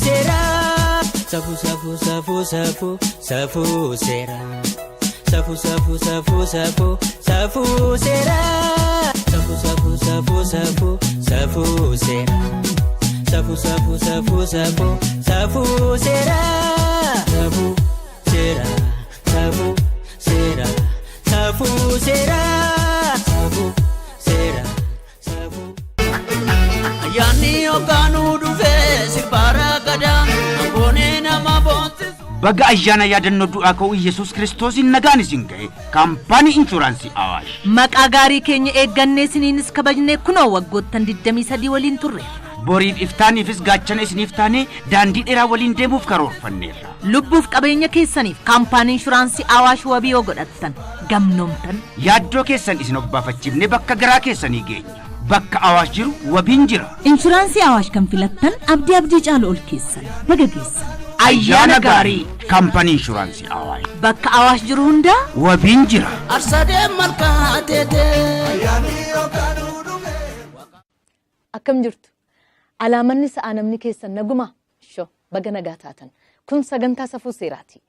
sera. Safu safu safu safu safu sera. Safu safu safu safu safu sera. Safu safu safu safu safu sera. Safu safu safu safu safu sera. Safu sera. Safu sera. Safu sera. Safu sera. Safu. Ayani oganu duve sirbara gada abone nama bonte. Baga ayyaana yaadannoo du'aa ka'uu Yesuus Kiristoosiin nagaan isin ga'e kaampaanii inshuraansii Awaash. Maqaa gaarii keenya eeggannee isiniinis kabajnee kunoo waggoottan 23 waliin turre. Boriif iftaaniifis gaachana isiniif taanee daandii dheeraa waliin deemuuf karoorfanneerra. Lubbuuf qabeenya keessaniif kaampaanii inshuraansii Awaash wabii yoo godhattan gamnoomtan. Yaaddoo keessan isin obbaafachiifnee bakka garaa keessanii geenya. Bakka Awaash jiru wabiin jira. Inshuraansii Awaash kan filattan abdii caalu ol keessan baga geessan. Ayyaana gaarii kaampaanii inshuraansii Awaash. Bakka Awaash jiru hundaa wabiin jira. Arsadee malkaa teetee. Akkam jirtu? Alaamanni sa'a namni keessan naguma sho baga nagaa taatan. Kun sagantaa safuu seeraati.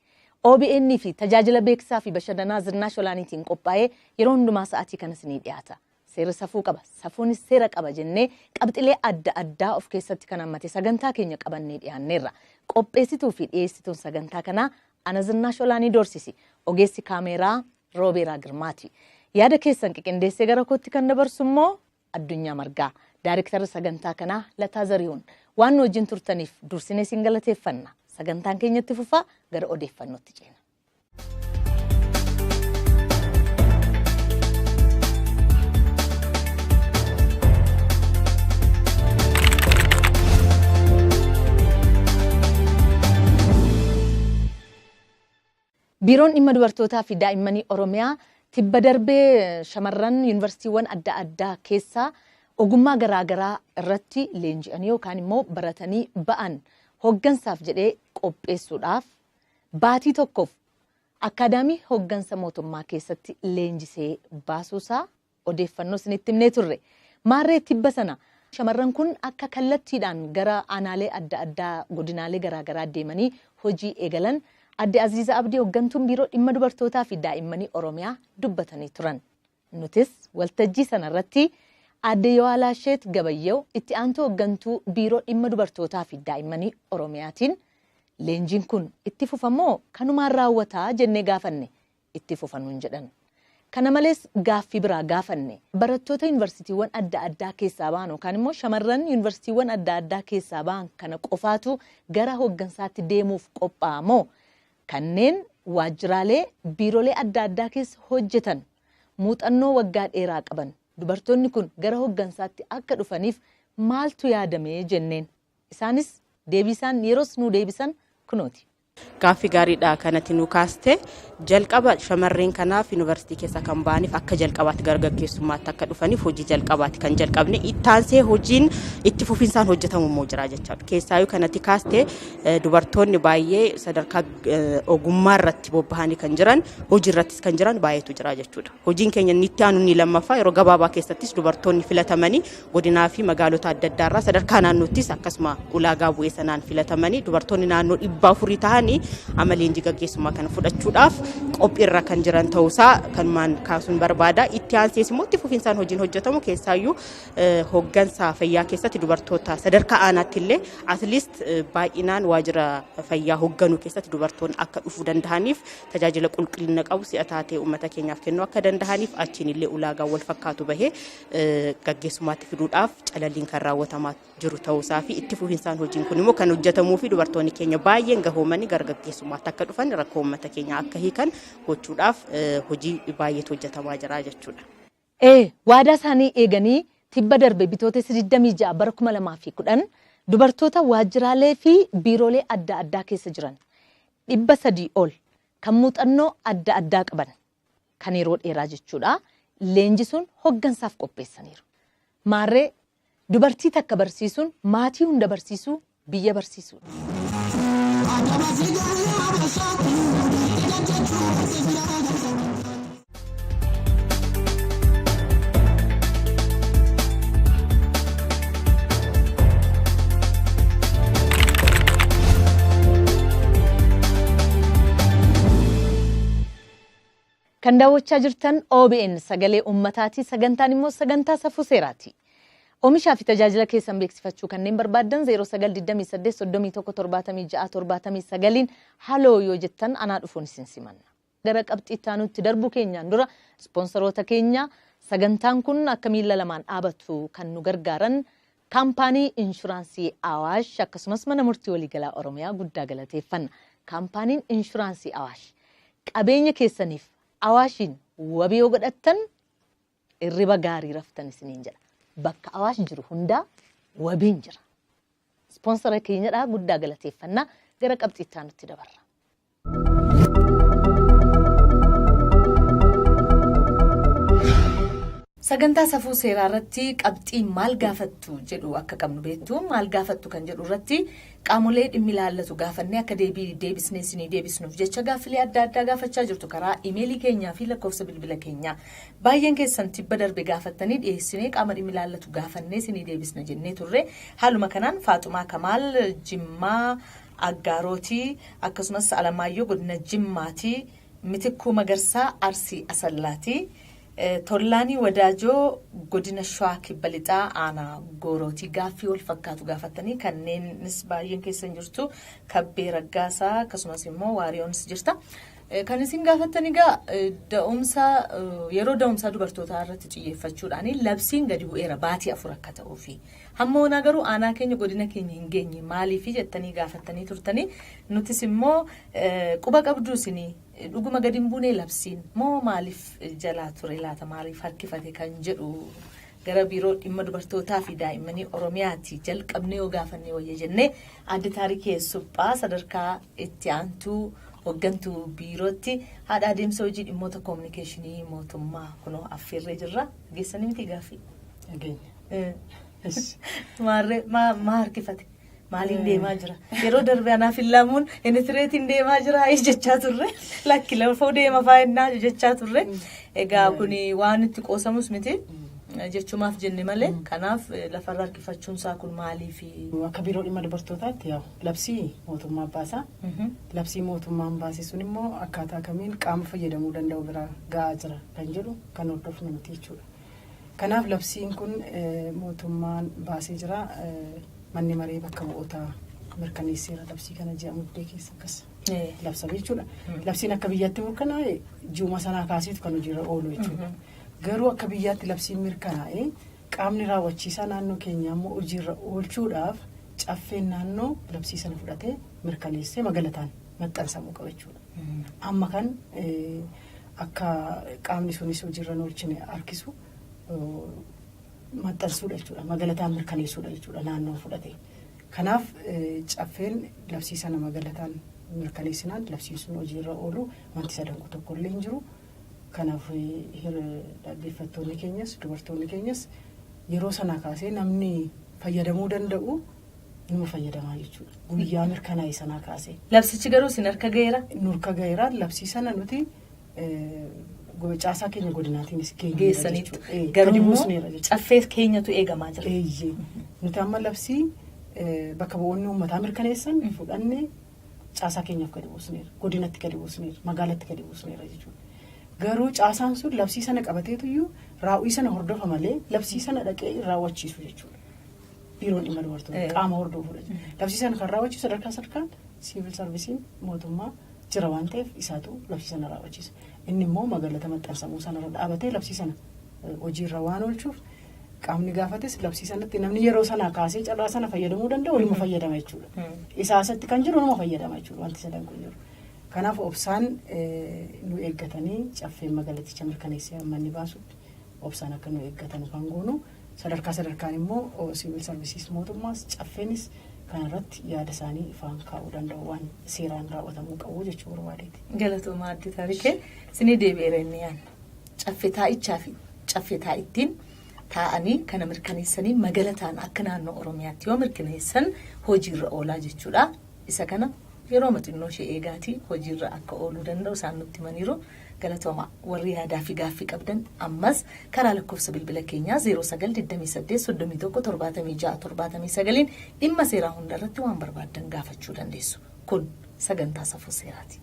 OBN fi tajaajila beeksisaa fi bashannanaa Zirnaa Sholaaniitiin qophaa'ee yeroo hundumaa sa'aatii kana isinii dhiyaata. Seera safuu qaba. Safuunis seera qaba jennee qabxilee adda addaa of keessatti kan hammate sagantaa keenya qabannee dhiyaanneerra. Qopheessituu fi dhiyeessituun sagantaa kanaa ana Zirnaa Sholaanii doorsisi. Ogeessi kaameeraa Roobeeraa Girmaati. Yaada keessan qiqindeessee gara kootti kan dabarsu immoo Addunyaa Margaa. Daayiriktarri sagantaa kanaa Lataa Zarihuun. Waan wajjin turtaniif dursinee isin galateeffanna. Sagantaan keenyatti fufaa gara odeeffannootti ceena. Biiroon dhimma dubartootaa fi daa'immanii Oromiyaa tibba darbee shamarran yuunivarsiitiiwwan adda addaa keessaa ogummaa garaagaraa irratti leenji'anii yookaan immoo baratanii ba'an hoggansaaf jedhee qopheessuudhaaf baatii tokkoof akaadaamii hoggansa mootummaa keessatti leenjisee baasuusaa odeeffannoo isinitti himnee turre. Maarree tibba sana shamarran kun akka kallattiidhaan gara aanaalee adda addaa godinaalee garaagaraa deemanii hojii eegalan Adde Aziza Abdii hoggantuun biiroo dhimma dubartootaa fi daa'immanii Oromiyaa dubbatanii turan. Nutis waltajjii sanarratti Adde Yohaalaasheet Gabayyew itti aantuu hoggantuu biiroo dhimma dubartootaa fi daa'immanii Oromiyaatiin leenjiin kun itti fufamoo kanumaan raawwataa jennee gaafanne itti fufanuun jedhan. Kana malees gaaffii biraa gaafanne barattoota yuunivarsiitiiwwan adda addaa keessaa ba'an yookaan immoo shamarran yuunivarsiitiiwwan adda addaa keessaa ba'an kana qofaatu gara hoggansaatti deemuuf qophaa'a kanneen waajjiraalee biiroolee adda addaa keessa hojjetan muuxannoo waggaa dheeraa qaban dubartoonni kun gara hoggansaatti akka dhufaniif maaltu yaadame jenneen isaanis deebisaan yeroos nu deebisan kunooti. Gaaffii gaariidha kanatti nu kaaste jalqaba shamarreen kanaaf yuunivarsiitii keessa kan ba'aniif akka jalqabaatti gargaggeessummaatti akka dhufaniif hojii jalqabaatti kan jalqabne ittaansee hojiin itti fufinsaan hojjetamu immoo jira jechaadha. Keessaayyuu kanatti kaaste dubartoonni baay'ee sadarkaa ogummaa irratti bobbahanii kan jiran hojii irrattis kan jiran baay'eetu jira jechuudha. Hojiin keenya itti aanu ni lammaffaa yeroo gabaabaa keessattis dubartoonni filatamanii godinaa fi magaalota adda addaarraa sadarkaa naannoottis akkasuma ulaagaa bu'ee sanaan filatamanii dubartoonni naannoo 400 ta'an amaleen gaggeessummaa kana fudhachuudhaaf qophiirra kan jiran ta'uusaa kan maan kaasuun barbaada. Itti aansees immoo itti fufinsaan hojiin hojjetamu keessaayyuu hoggansa fayyaa keessatti dubartoota sadarkaa aanaatti illee atliist baay'inaan waajjira fayyaa hogganuu keessatti dubartoonni akka dhufuu danda'aniif tajaajila qulqullina qabu si'ataa ta'e uummata keenyaaf kennuu akka danda'aniif achiin illee ulaagaa wal fakkaatu bahee gaggeessummaatti fiduudhaaf calalliin kan raawwatamaa jiru ta'uusaa fi itti fufinsaan hojiin kun immoo kan hojjetamuu fi dubartoonni keenya baay'een gahoomanii gargaggeessummaatti akka dhufan rakkoo uummata keenya akka hiikan gochuudhaaf hojii baay'eetu hojjetamaa jira jechuudha. Waadaa isaanii eeganii tibba darbe bitootessa 26 bara 2010 dubartoota waajjiraalee fi biiroolee adda addaa keessa jiran 300 ol kan muuxannoo adda addaa qaban kan yeroo dheeraa jechuudha. Leenjisuun hoggansaaf qopheessaniiru. Maarree dubartii takka barsiisuun maatii hunda barsiisuu biyya barsiisuudha. Kan daawwachaa jirtan OBN sagalee uummataati. Sagantaan immoo sagantaa safuu seeraati. Oomishaa fi tajaajila keessan beeksifachuu kanneen barbaadan 0928317679 haloo yoo jettan anaa dhufuun isin simanna. Gara qabxii taanutti darbu keenyaan dura ispoonsaroota keenya sagantaan kun akka miila lamaan dhaabatu kan nu gargaaran kaampaanii inshuraansii Awaash akkasumas mana murtii waliigalaa Oromiyaa guddaa galateeffanna. Kaampaaniin inshuraansii Awaash qabeenya keessaniif Awaashiin wabii yoo godhattan irriba gaarii raftan isiniin jedha. Bakka Awaash jiru hundaa wabiin jira. Ispoonsara keenyadhaa guddaa galateeffannaa gara qabxii taanutti dabarra. Sagantaa safuu seeraa irratti qabxii maal gaafattu jedhu akka qabnu beektu maal gaafattu kan jedhu irratti qaamolee dhimmi ilaallatu gaafannee akka deebisnee isinii deebisnuuf jecha gaaffilee adda addaa gaafachaa jirtu karaa imeelii keenyaa fi lakkoofsa bilbila keenyaa. Baay'een keessan tibba darbe gaafattanii dhiyeessinee qaama dhimmi ilaallatu gaafannee isinii deebisna jennee turre. Haaluma kanaan Faaxumaa Kamaal Jimmaa Aggaarotii akkasumas Alamaayyoo godina Jimmaatii Mitikkuu Magarsaa Arsii Asallaatii. Tollaanii Wadaajoo godina Shawaa Kibba Lixaa aanaa Goorootii gaaffii wal fakkaatu gaafatanii kanneenis baay'een keessan jirtu Kabbee Raggaasaa akkasumas immoo Waariyoonis jirta. Kan isin gaafatanii yeroo da'umsaa dubartootaa irratti xiyyeeffachuudhaan labsiin gadi bu'eera baatii 4 akka ta'uu fi hamma onaa garuu aanaa keenya godina keenya hin geenye maaliif jettanii gaafatanii turtanii nutis immoo quba qabduu isinii dhuguma gadi hin buunee labsiin moo maaliif jalaa ture laata maaliif harkifate kan jedhu gara biiroo dhimma dubartootaa fi daa'immanii Oromiyaatti jalqabnee yoo gaafannee wayya jennee adda taarikee suphaa sadarkaa itti aantuu hoggantuu biirootti haadha adeemsa hojii dhimmoota koominikeeshinii mootummaa kunoo affeerree jirra geessanii miti gaaffii. Maa harkifate maaliin deemaa jira yeroo darbe anaaf illaamuun initireetiin deemaa jira jechaa turre lakki lafoo deema faayinaa jechaa turre egaa kuni waan itti qoosamus miti. Jechumaaf jenne malee kanaaf lafarraa harkifachuun isaa kun maaliif akka biiroo dhimma dubartootaatti labsii mootummaa baasaa labsii mootummaan baase sun immoo akkaataa kamiin qaama fayyadamuu danda'u bira ga'aa jira kan jedhu kan hordofnu nuti jechuudha. Kanaaf labsiin kun mootummaan baasee jira manni maree bakka bu'ootaa mirkaneesseera labsii kana ji'a muddee keessa akkas labsame jechuudha. Labsiin akka biyyaatti mirkanaa'e ji'uma sanaa kaaseetu kan hojiirra oolu jechuudha. Garuu akka biyyaatti labsiin mirkanaa'e qaamni raawwachiisaa naannoo keenyaa immoo hojiirra oolchuudhaaf caffeen naannoo labsii sana fudhatee mirkaneessee magalataan maxxansamuu qaba jechuudha. Amma kan akka qaamni sunis hojiirra oolchine harkisu maxxansuudha jechuudha. Magalataan mirkaneessuudha jechuudha naannoo fudhatee. Kanaaf caffeen labsii sana magalataan mirkaneessinaan labsiin sun hojiirra oolu wanti sadanqu tokkollee hin jiru. Kanaaf dhaggeeffattoonni keenyas dubartoonni keenyas yeroo sana kaasee namni fayyadamuu danda'u nama fayyadamaa jechuudha. Guyyaa mirkanaa'e sana kaasee. Labsichi garuu sin harka gaheera? Nurka gaheera labsii sana nuti caasaa keenya godinaatiinis geessaniitu. Garuu immoo caffee keenyatu eegamaa jira. Nuti amma labsii bakka bu'oonni uummataa mirkaneessan fudhannee caasaa keenyaaf gadi buusneera. Godinatti gadi buusneera. Magaalatti gadi buusneera jechuudha. Garuu caasaan sun labsii sana qabateetuyyuu raawwii sana hordofa malee labsii sana dhaqee raawwachiisu jechuudha. Biiroon dhimma dubartootaa qaama hordofuudha. Labsii sana kan raawwachiisu sadarkaa sadarkaan siivil sarvisiin mootummaa jira waan ta'eef isaatu labsii sana raawwachiisa. Inni immoo magaalota maxxansamuu sanarra dhaabatee labsii sana hojiirra waan oolchuuf qaamni gaafates labsii sanatti namni yeroo sana kaasee carraa sana fayyadamuu danda'u waluma fayyadama jechuudha. Isaasatti kan jiru nama fayyadama jechuudha wanti sadan kun jiru. Kanaaf obsaan nu eeggatanii caffeen magaalaticha mirkaneessee manni baasutti obsaan akka nu eeggatan kan goonu sadarkaa sadarkaan immoo siivil sarvisiis mootummaas caffeenis kanarratti yaada isaanii ifaan kaa'uu danda'u waan seeraan raawwatamuu qabu jechuu barbaadeeti. Galatoomaa adda taarikee sinii deebi'eera inni yaadna. Caffee taa'ichaa fi caffee taa'ittiin taa'anii kana mirkaneessanii magalataan akka naannoo Oromiyaatti yoo mirkaneessan hojiirra oolaa jechuudha. Isa kana yeroo xinnoo ishee eegaatii hojiirra akka ooluu danda'u isaan nutti himaniiru. Galatooma warri yaadaa fi gaaffii qabdan ammas karaa lakkoofsa bilbila keenyaa 0928317679 dhimma seeraa hundarratti waan barbaaddan gaafachuu dandeessu. Kun sagantaa safuu seeraati.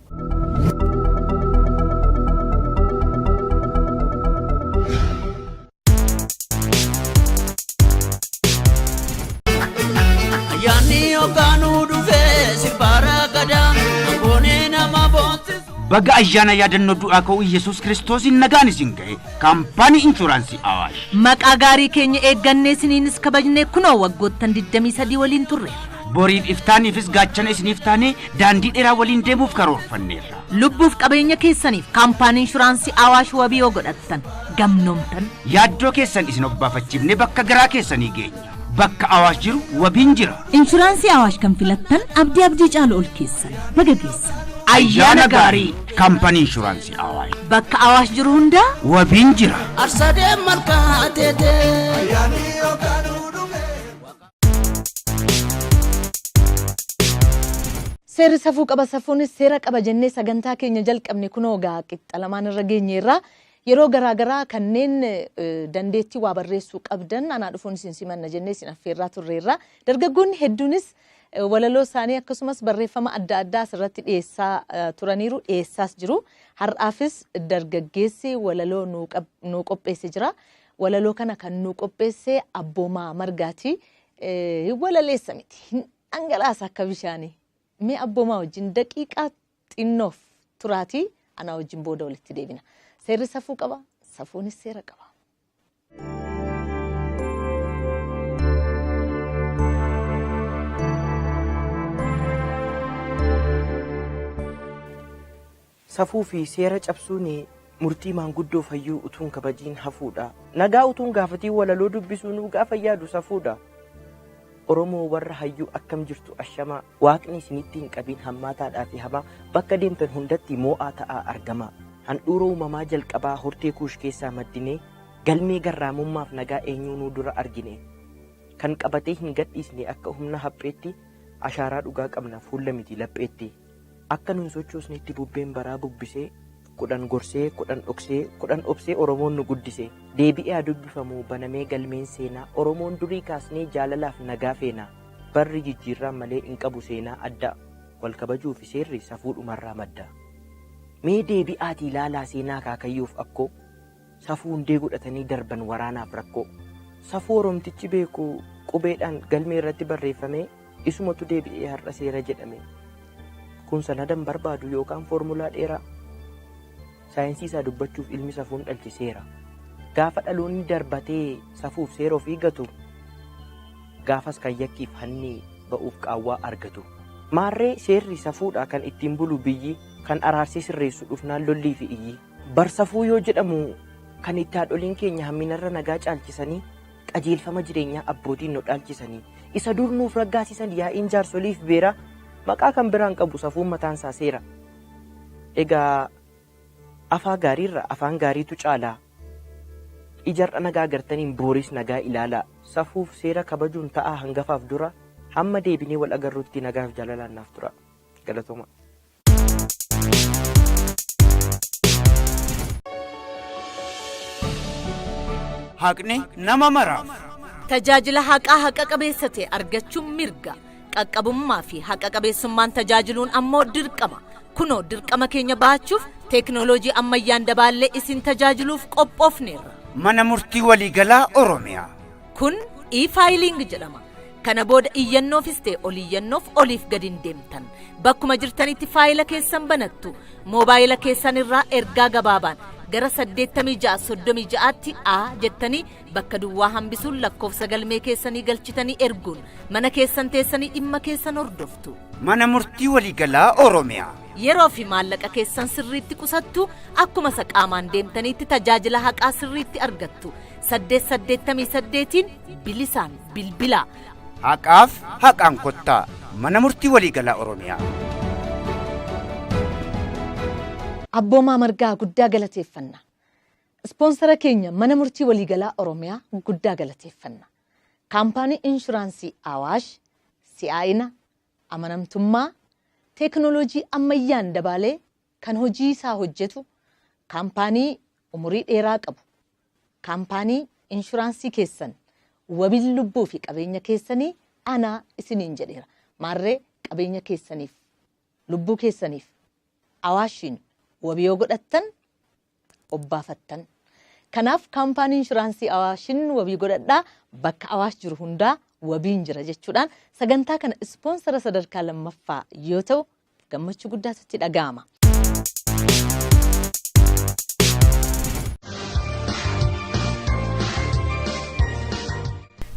baga ayyaana yaadannoo du'aa ka'uu Yesuus Kiristoosiin nagaan isin ga'e kaampaanii inshuraansii Awaash. Maqaa gaarii keenya eeggannee isiniinis kabajnee kunoo waggoottan 23 waliin turre. Boriif iftaaniifis gaachana isiniif taanee daandii dheeraa waliin deemuuf karoorfanneerra. Lubbuuf qabeenya keessaniif kaampaanii inshuraansii Awaash wabii yoo godhattan gamnoomtan. Yaaddoo keessan isin obbaafachiifne bakka garaa keessanii geenya. Bakka Awaash jiru wabiin jira. Inshuraansii Awaash kan filattan abdii caalu ol keessan baga geessan. Ayyaana gaarii kaampaanii inshuraansii Awaash. Bakka Awaash jiru hundaa wabiin jira. Arsadee malkaa teetee. Seerri safuu qaba safuunis seera qaba jennee sagantaa keenya jalqabne kunoo gaa qixxa lamaan irra geenyeerra yeroo garaagaraa kanneen dandeettii waa barreessuu qabdan anaa dhufuun isin simanna jennee isin affeerraa turreerra dargaggoonni hedduunis walaloo isaanii akkasumas barreeffama adda addaa asirratti dhiyeessaa turaniiru dhiyeessaas jiru har'aafis dargaggeessi walaloo nuu qopheesse jira walaloo kana kan nuu qopheesse Abboomaa Margaati walaleessa miti hin dhangalaasa akka bishaanii. Mee Abboomaa wajjin daqiiqaa xinnoof turaatii anaa wajjin booda walitti deebina. Seerri safuu qaba, safuunis seera qaba. Safuu fi seera cabsuun murtii maanguddoo fayyuu utuun kabajiin hafuudha. Nagaa utuun gaafatii walaloo dubbisuun gaafa yaadu safuudha. Oromoo warra hayyuu akkam jirtu ashamaa waaqni isinitti hin qabin hammaataadhaa fi hamaa bakka deemtan hundatti moo'aa ta'aa argama. Handhuura uumamaa jalqabaa hortee kuush keessaa maddinee galmee garraamummaaf nagaa eenyuunuu dura argine. Kan qabatee hin gadhiisne akka humna hapheetti ashaaraa dhugaa qabna fuula miti lapheetti. Akka nun sochoosneetti bubbeen baraa bubbisee kudhan gorsee kudhan dhoksee kudhan obsee Oromoon nu guddise. Deebi'ee dubbifamu banamee galmeen seenaa Oromoon durii kaasnee jaalalaaf nagaa feena. Barri jijjiirraan malee hin qabu seenaa adda wal kabajuu fi seerri safuudhumarraa madda. Mee deebi'aatii ilaalaa seenaa kaakayyuuf akkoo safuu hundee godhatanii darban waraanaaf rakkoo. Safuu Oromtichi beeku qubeedhaan galmee irratti barreeffame isumatu deebi'ee har'a seera jedhame. Kun sanadan barbaadu yookaan foormulaa dheeraa. Saayinsii isaa dubbachuuf ilmi safuun dhalchiseera. Gaafa dhaloonni darbatee safuuf seera ofii gatu gaafas kan yakkiif hanni ba'uuf qaawwaa argatu. Maarree seerri safuudha kan ittiin bulu biyyi kan araarsee sirreessu dhufnaan lollii fi iyyi. Bar safuu yoo jedhamu kan itti haadholiin keenya hamminarra nagaa caalchisanii qajeelfama jireenyaa abbootiin nu dhaalchisanii isa dur nuuf raggaasisan yaa'iin jaarsoliif beera maqaa kan biraan qabu safuun mataan isaa seera. Egaa afaa gaariirra afaan gaariitu caalaa. Ijarra nagaa agartaniin booris nagaa ilaalaa. Safuuf seera kabajuun ta'aa hangafaaf dura hamma deebinee wal agarruutti nagaaf jaalalaan naaf tura. Galatooma. Haqni nama maraaf. Tajaajila haqaa haqa qabeessa ta'e argachuun mirga. Qaqqabummaa fi haqa qabeessummaan tajaajiluun ammoo dirqama. Kunoo dirqama keenya baachuuf teeknooloojii ammayyaan dabaallee isin tajaajiluuf qophoofneerra. Mana murtii waliigalaa Oromiyaa. Kun e-filing jedhama. Kana booda iyyannoofis ta'e oliyyannoof oliif gadi hin deemtan. Bakkuma jirtanitti faayila keessan banattu. Moobaayila keessan irraa ergaa gabaabaan gara 8636tti jettanii bakka duwwaa hambisuun lakkoofsa galmee keessanii galchitanii erguun mana keessan teessanii dhimma keessan hordoftu. Mana murtii waliigalaa Oromiyaa. Yeroo fi maallaqa keessan sirriitti qusattu akkuma saqaamaan deemtaniitti tajaajila haqaa sirriitti argattu. 888 bilisaan bilbilaa. Haqaaf haqaan kottaa. Mana murtii waliigalaa Oromiyaa. Abboomaa Margaa guddaa galateeffanna. Ispoonsara keenya mana murtii waliigalaa Oromiyaa guddaa galateeffanna. Kaampaanii inshuraansii Awaash si'aayina amanamtummaa teeknooloojii ammayyaan dabaalee kan hojii isaa hojjetu kaampaanii umurii dheeraa qabu. Kaampaanii inshuraansii keessan wabiin lubbuu fi qabeenya keessanii anaa isiniin jedheera. Maarree qabeenya keessaniif lubbuu keessaniif Awaashiin wabii yoo godhattan obbaafattan. Kanaaf kaampaanii inshuraansii Awaashin wabii godhadhaa bakka Awaash jiru hundaa wabiin jira jechuudhaan sagantaa kana ispoonsara sadarkaa lammaffaa yoo ta'u gammachuu guddaatti dhaga'ama.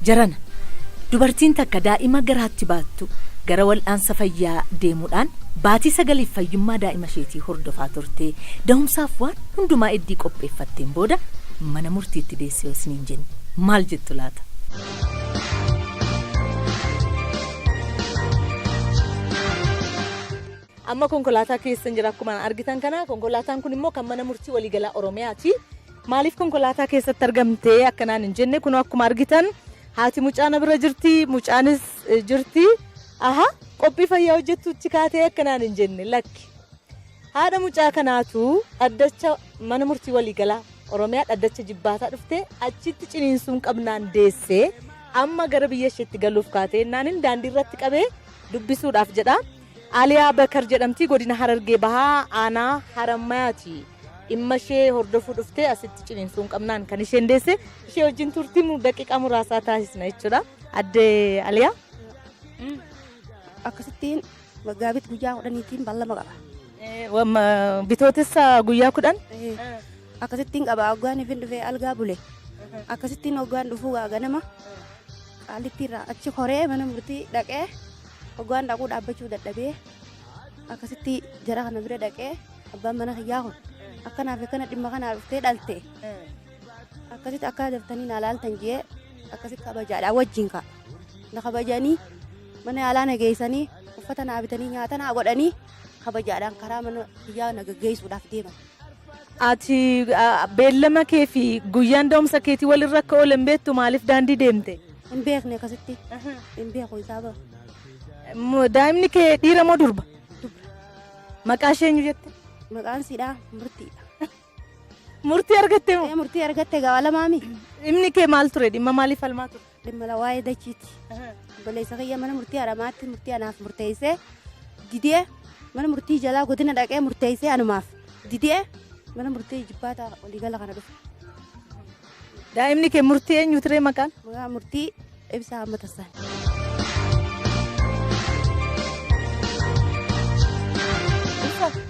Jarana dubartiin takka daa'ima garaatti baattu gara wal'aansa fayyaa deemuudhaan baatii 9 fayyummaa daa'ima isheetii hordofaa turte da'umsaaf waan hundumaa iddii qopheeffatteen booda mana murtiitti deessee isiniin jenne maal jettu laata? Amma konkolaataa keessan jira akkuma argitan kana konkolaataan kun immoo kan mana murtii waliigalaa Oromiyaati. Maaliif konkolaataa keessatti argamtee akkanaan hin jenne kun akkuma argitan haati mucaa na bira jirti mucaanis jirti. Aha qophii fayyaa hojjettuutti kaatee akkanaan hin jenne lakki. Haadha mucaa kanaatu dhaddacha mana murtii waliigalaa Oromiyaa dhaddacha jibbaataa dhuftee achitti ciniinsuun qabnaan deessee amma gara biyya isheetti galuuf kaatee naanin daandii irratti qabee dubbisuudhaaf jedha. Aliyaa Bakar jedhamti godina Harargee Bahaa aanaa Harammayaati. Dhimma ishee hordofuu dhuftee asitti ciniinsuun qabnaan kan isheen deesse ishee wajjin turtii daqiiqaa muraasaa taasisna jechuudha. Adde Aliyaa. Akkasittiin Maggaabit guyyaa 10tiin ballama qaba. Bitootessa guyyaa 10? Akkasittiin qaba hoggaan ifin dhufee algaa bule. Akkasittiin hoggaan dhufuu ganama qaalittiirraa achi koree mana murtii dhaqee hoggaan dhaquu dhaabbachuu dadhabee akkasitti jara kana bira dhaqee abbaan mana kiyyaa kun akkanaaf akkana dhimma kanaa dhuftee dhalte akkasitti akka daftanii na laaltan jee akkasitti kabajaadhaa wajjin ka'a. Na kabajanii mana yaalaa na geessanii uffata naa bitanii nyaata naa godhanii kabajaadhaan karaa mana kiyyaa na gaggeessuudhaaf deeman. Ati beellama kee fi guyyaan da'umsa keetii walirra akka oolan beektu maaliif daandii deemte? Hin beekne akkasitti hin beeku isaa ba'a. Daa'imni kee dhiira moo durba? Durba. Maqaa ishee eenyu jette? Maqaan siidhaa Murtiidha. Murtii argatte moo? Murtii argatte gaala maami? Dhimmi kee maal ture? Dhimma maaliif falmaa ture? Dhimma waa'ee dachiiti. Obboleessa kiyya mana murtii Haramaatti murtii anaaf murteessee didee mana murtii jalaa godina dhaqee murteessee anumaaf didee mana murtii jibbaataa waliigala kana dhufe. Daa'imni kee murtii eenyu ture maqaan? Maqaan murtii Ibsaa Ammatasaan.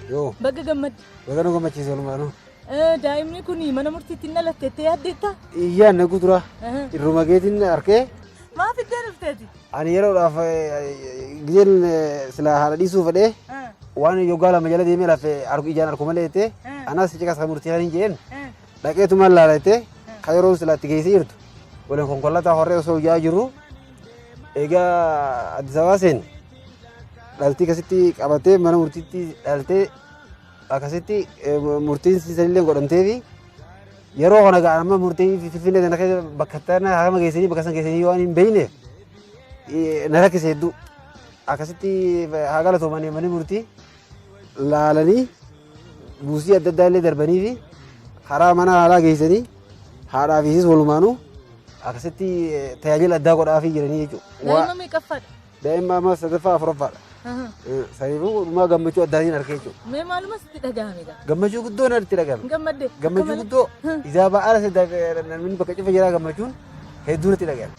Yoo. Bakka gammadde. Bakka nu gammachiise walumaanuu. Daa'imni kun mana murtiitti hin dhalatteettee yaaddeetta? Iyyaan na guutura. Irruma keetiin harkee. Maaf iddoo dhufteeti? Ani yeroodhaaf gizeen sila haadha dhiisuu fedhee waan yoggaa lama jala deemee lafee ijaan harku malee jettee anas ciqas kan murtii kan hin jeen dhaqeetumaan laala jettee kan yeroo sila itti geessee jirtu waliin konkolaataa horree osoo ijaa jirru egaa Addis Ababaa seene dhaltii akkasitti qabattee mana murtiitti dhaltee akkasitti murtiin sanillee godhamtee fi yeroo kana ga'a amma murtiin Finfinnee sana keessa bakka tana hagama geessanii bakka san geessanii waan hin beekneef na rakkise hedduu akkasitti haa galatoomanii mana murtii laalanii buusii adda addaa illee darbanii fi karaa mana haalaa geessanii haadhaa fi walumaanuu akkasitti tajaajila addaa godhaafii jiranii jechuudha. Daa'ima meeqaffaadha? Daa'ima amma sadaffaa afuraffaadha. Saniifuu dhumaa gammachuu addaatiin harkee jechuudha. Mee maaluma sitti dhagahame gaa? Gammachuu guddoo natti dhagahame. Gammadde? Gammachuu guddoo isaa ba'aala namni bakka cufa jiraa gammachuun hedduu natti dhagahame.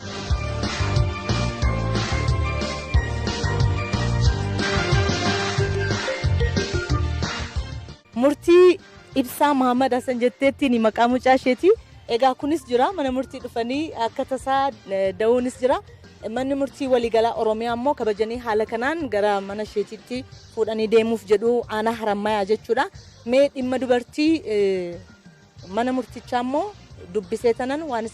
Murtii Ibsaa Mahammad Hassan jetteettiin maqaa mucaa isheeti. Egaa kunis jira mana murtii dhufanii akka tasaa da'uunis jira. Manni murtii waliigalaa Oromiyaa immoo kabajanii haala kanaan gara mana isheetitti fuudhanii deemuuf jedhu aanaa Harammayaa jechuudha. Mee dhimma dubartii mana murtichaa immoo dubbisee tanan waan